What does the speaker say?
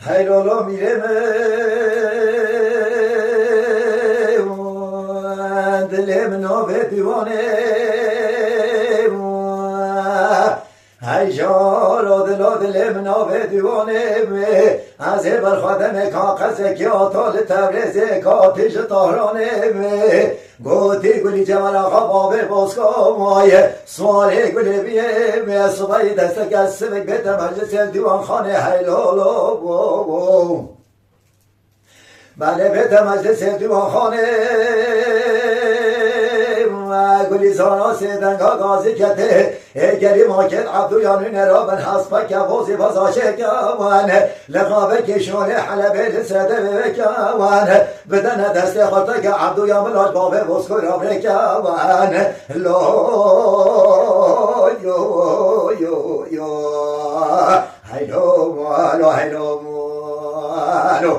هیلولو میره دلم نابه دیوانه ای جارا دلم نابه دیوانه از برخوادم کاغذ که آتال تبریز کاتش طهرانه گوتی گلی جمال آقا بابه باسکا مایه سواله گلی بیه صبحی دست کسی بگت مجلس دیوان خانه هیلولو بله بیت مجلس دیوان خانه گلی زانا سیدنگا گازی کته گلی ماکت عبدو یانون را بن حسبه که بازی بازاشه کمان لقابه کشونه حلبه لسرده بکمان بدن دست خورده که عبدو یامل آج بابه بسکو را بکمان لا یو یو یو هیلو مالو هیلو مالو